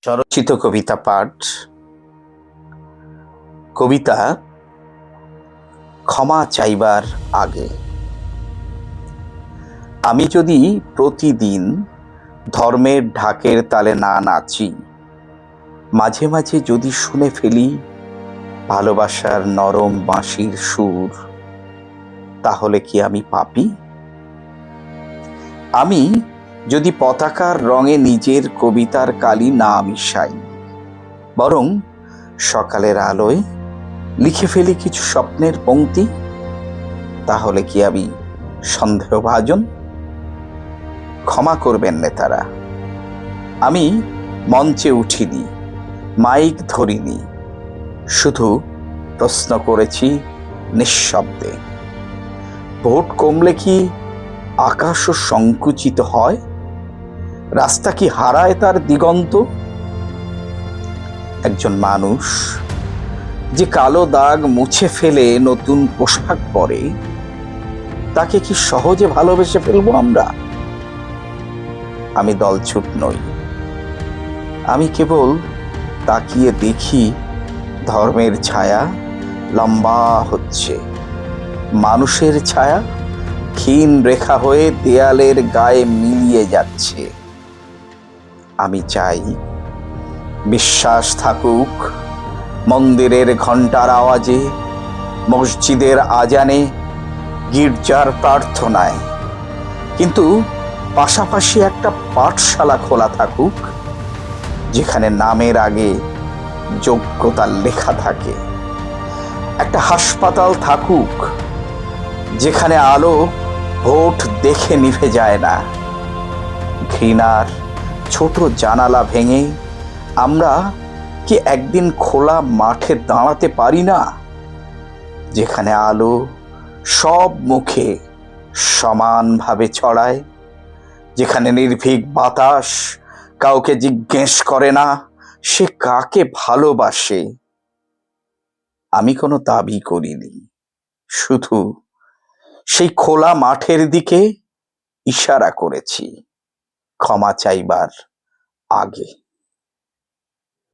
স্বরচিত কবিতা পাঠ। কবিতা ক্ষমা চাইবার আগে। আমি যদি প্রতিদিন ধর্মের ঢাকের তালে না নাচি, মাঝে মাঝে যদি শুনে ফেলি ভালোবাসার নরম বাঁশির সুর, তাহলে কি আমি পাপী? আমি যদি পতাকার রঙে নিজের কবিতার কালি না মিশাই, বরং সকালের আলোয় লিখে ফেলি কিছু স্বপ্নের পংক্তি, তাহলে কি আমি সন্দেহভাজন? ক্ষমা করবেন নেতারা, আমি মঞ্চে উঠিনি, মাইক ধরিনি, শুধু প্রশ্ন করেছি নিঃশব্দে। ভোট কমলে কি আকাশও সংকুচিত হয়? রাস্তা কি হারায় তার দিগন্ত? একজন মানুষ যে কালো দাগ মুছে ফেলে নতুন পোশাক পরে, তাকে কি সহজে ভালোবেসে ফেলবো আমরা? আমি দলছুট নই, আমি কেবল তাকিয়ে দেখি ধর্মের ছায়া লম্বা হচ্ছে, মানুষের ছায়া ক্ষীণ রেখা হয়ে দেয়ালের গায়ে মিলিয়ে যাচ্ছে। আমি চাই বিশ্বাস থাকুক মন্দিরের ঘণ্টার আওয়াজে, মসজিদের আজানে, গির্জার প্রার্থনায়, কিন্তু পাশাপাশি একটা পাঠশালা খোলা থাকুক, যেখানে নামের আগে যোগ্যতা লেখা থাকে। একটা হাসপাতাল থাকুক, যেখানে আলো ভোট দেখে নিভে যায় না। ঘৃণার ছোট জানালা ভেঙে আমরা কি একদিন খোলা মাঠে দাঁড়াতে পারি না, যেখানে আলো সব মুখে সমানভাবে ছড়ায়, যেখানে নির্ভীক বাতাস কাউকে জিজ্ঞেস করে না সে কাকে ভালোবাসে? আমি কোনো দাবি করিনি, শুধু সেই খোলা মাঠের দিকে ইশারা করেছি ক্ষমা চাইবার আগে।